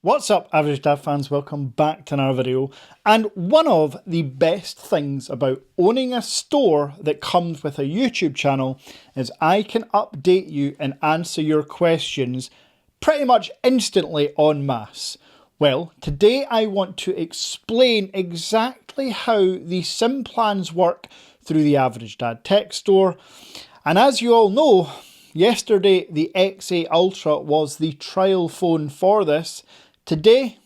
What's up, Average Dad fans? Welcome back to another video. And one of the best things about owning a store that comes with a YouTube channel is I can update you and answer your questions pretty much instantly en masse. Well, today I want to explain exactly how the SIM plans work through the Average Dad Tech Store. And as you all know, yesterday the XA Ultra was the trial phone for this. Today,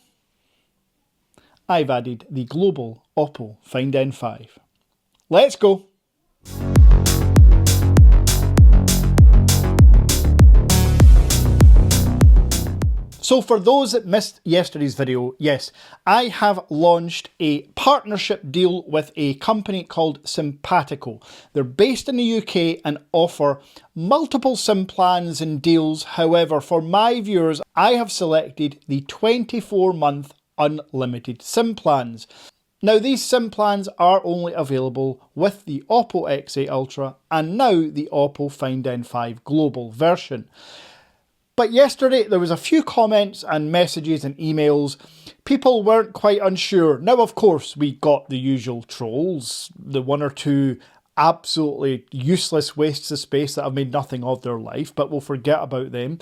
I've added the global OPPO Find N5. Let's go! So for those that missed yesterday's video, yes, I have launched a partnership deal with a company called Simpatico. They're based in the UK and offer multiple SIM plans and deals. However, for my viewers, I have selected the 24-month unlimited SIM plans. Now, these SIM plans are only available with the OPPO XA Ultra and now the OPPO Find N5 global version. But yesterday there was a few comments and messages and emails. People weren't quite unsure. Now, of course, we got the usual trolls, the one or two absolutely useless wastes of space that have made nothing of their life, but we'll forget about them.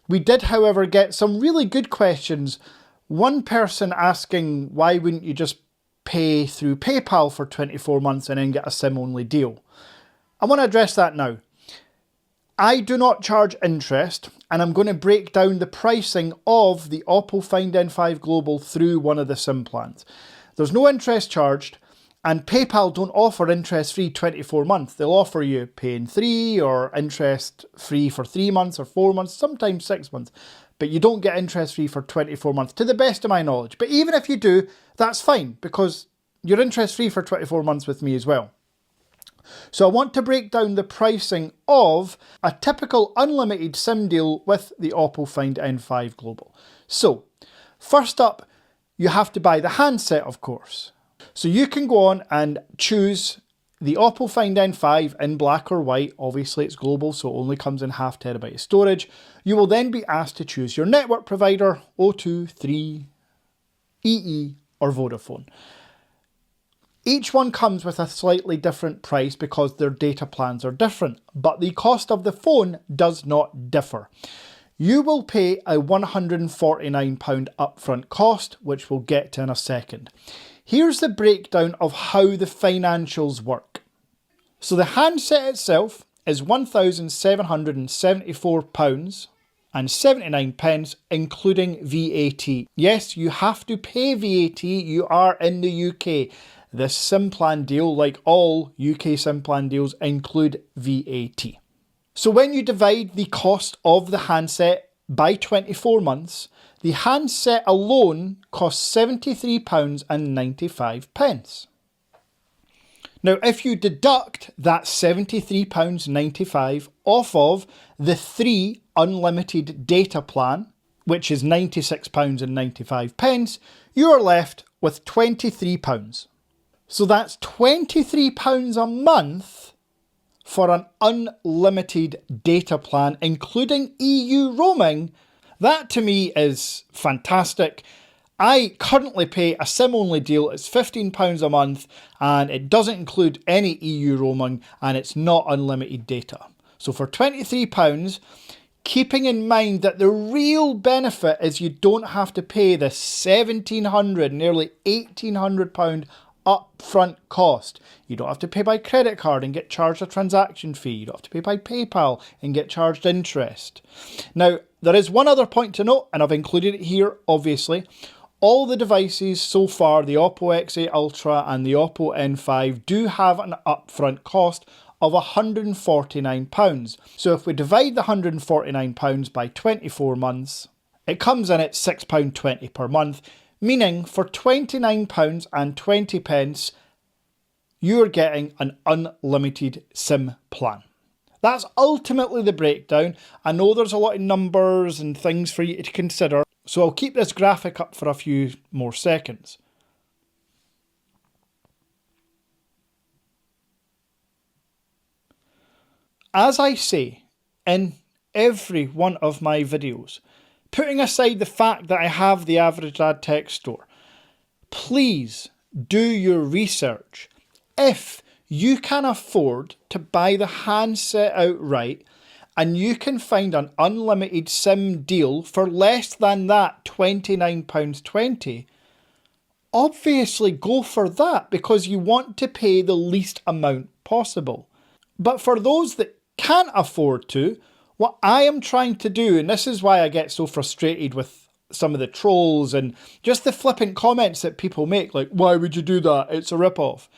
We did, however, get some really good questions. One person asking, why wouldn't you just pay through PayPal for 24 months and then get a SIM-only deal? I want to address that now. I do not charge interest, and I'm going to break down the pricing of the OPPO Find N5 Global through one of the SIM plans. There's no interest charged, and PayPal don't offer interest-free 24 months. They'll offer you pay in 3 or interest-free for 3 months or 4 months, sometimes 6 months. But you don't get interest-free for 24 months, to the best of my knowledge. But even if you do, that's fine, because you're interest-free for 24 months with me as well. So I want to break down the pricing of a typical unlimited SIM deal with the OPPO Find N5 Global. So, first up, you have to buy the handset, of course. So you can go on and choose the OPPO Find N5 in black or white. Obviously it's global, so it only comes in 0.5 TB of storage. You will then be asked to choose your network provider, O2, 3, EE or Vodafone. Each one comes with a slightly different price because their data plans are different, but the cost of the phone does not differ. You will pay a £149 upfront cost, which we'll get to in a second. Here's the breakdown of how the financials work. So the handset itself is £1,774 and 79 pence, including VAT. Yes, you have to pay VAT, you are in the UK. This SIM plan deal, like all UK SIM plan deals, include VAT. So when you divide the cost of the handset by 24 months, the handset alone costs £73.95. Now, if you deduct that £73.95 off of the 3 unlimited data plan, which is £96.95, you are left with £23. So that's £23 a month for an unlimited data plan, including EU roaming. That to me is fantastic. I currently pay a SIM-only deal. It's £15 a month and it doesn't include any EU roaming and it's not unlimited data. So for £23, keeping in mind that the real benefit is you don't have to pay the £1,700, nearly £1,800 upfront cost. You don't have to pay by credit card and get charged a transaction fee. You don't have to pay by PayPal and get charged interest. Now, there is one other point to note, and I've included it here, obviously. All the devices so far, the OPPO XA Ultra and the OPPO N5, do have an upfront cost of £149. So if we divide the £149 by 24 months, it comes in at £6.20 per month, meaning for £29.20, you're getting an unlimited SIM plan. That's ultimately the breakdown. I know there's a lot of numbers and things for you to consider, so I'll keep this graphic up for a few more seconds. As I say in every one of my videos, putting aside the fact that I have the Average Dad Tech Store, please do your research. If you can afford to buy the handset outright and you can find an unlimited SIM deal for less than that £29.20, obviously go for that because you want to pay the least amount possible. But for those that can't afford to, what I am trying to do, and this is why I get so frustrated with some of the trolls and just the flippant comments that people make, like, why would you do that? It's a rip-off.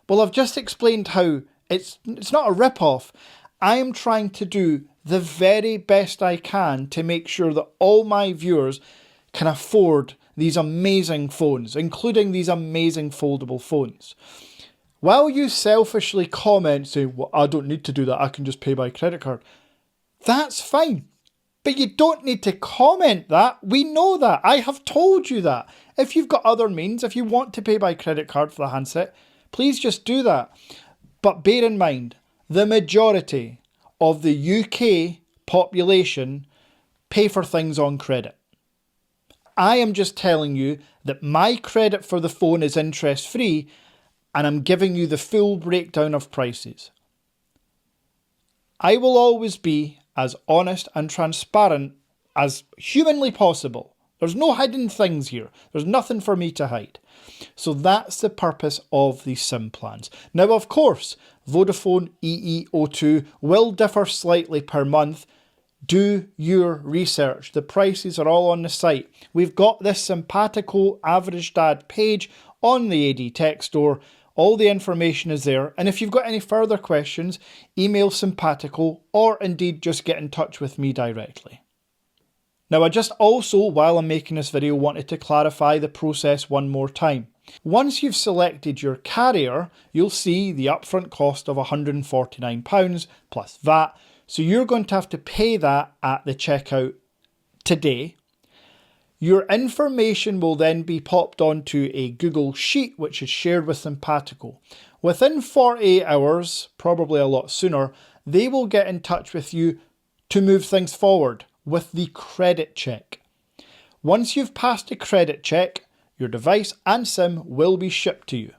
Well, I've just explained how it's not a rip-off. I am trying to do the very best I can to make sure that all my viewers can afford these amazing phones, including these amazing foldable phones. While you selfishly comment saying, well, I don't need to do that, I can just pay by credit card. That's fine. But you don't need to comment that. We know that. I have told you that. If you've got other means, if you want to pay by credit card for the handset, please just do that. But bear in mind, the majority of the UK population pay for things on credit. I am just telling you that my credit for the phone is interest free and I'm giving you the full breakdown of prices. I will always be as honest and transparent as humanly possible. There's no hidden things here. There's nothing for me to hide. So that's the purpose of these SIM plans. Now, of course, Vodafone EE02 will differ slightly per month. Do your research. The prices are all on the site. We've got this Simpatico Average Dad page on the AD Tech Store. All the information is there. And if you've got any further questions, email Simpatico or indeed just get in touch with me directly. Now, I just also, while I'm making this video, wanted to clarify the process one more time. Once you've selected your carrier, you'll see the upfront cost of £149 plus VAT. So you're going to have to pay that at the checkout today. Your information will then be popped onto a Google Sheet, which is shared with Simpatico. Within 48 hours, probably a lot sooner, they will get in touch with you to move things forward with the credit check. Once you've passed the credit check, your device and SIM will be shipped to you.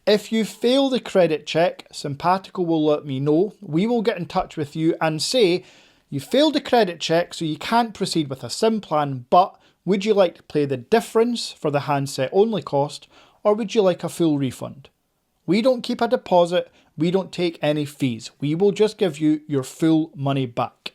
If you fail the credit check, Simpatico will let me know. We will get in touch with you and say, you failed the credit check, so you can't proceed with a SIM plan, but would you like to pay the difference for the handset only cost, or would you like a full refund? We don't keep a deposit, we don't take any fees. We will just give you your full money back.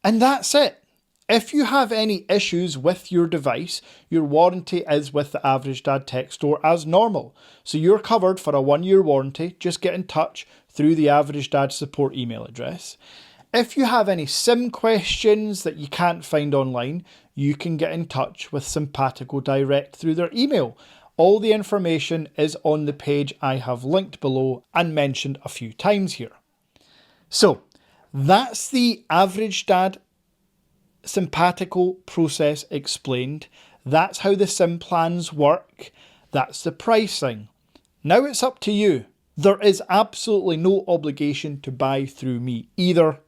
And that's it. If you have any issues with your device, your warranty is with the Average Dad Tech Store as normal. So you're covered for a 1-year warranty. Just get in touch through the Average Dad support email address. If you have any SIM questions that you can't find online, you can get in touch with Simpatico direct through their email. All the information is on the page I have linked below and mentioned a few times here. So that's the Average Dad Simpatico process explained. That's how the SIM plans work. That's the pricing. Now it's up to you. There is absolutely no obligation to buy through me either.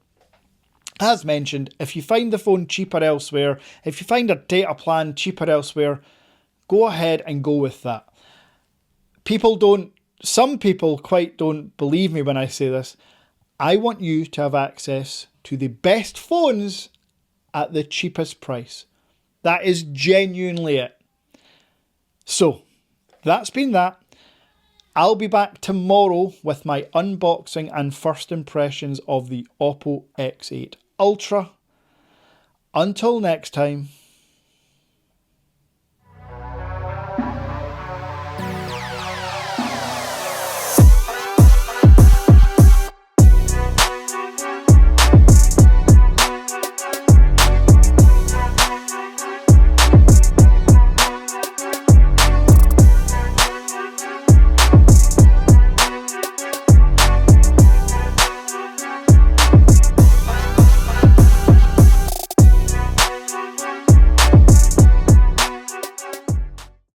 As mentioned, if you find the phone cheaper elsewhere, if you find a data plan cheaper elsewhere, go ahead and go with that. Some people quite don't believe me when I say this. I want you to have access to the best phones at the cheapest price. That is genuinely it. So, that's been that. I'll be back tomorrow with my unboxing and first impressions of the OPPO X8 Ultra. Until next time.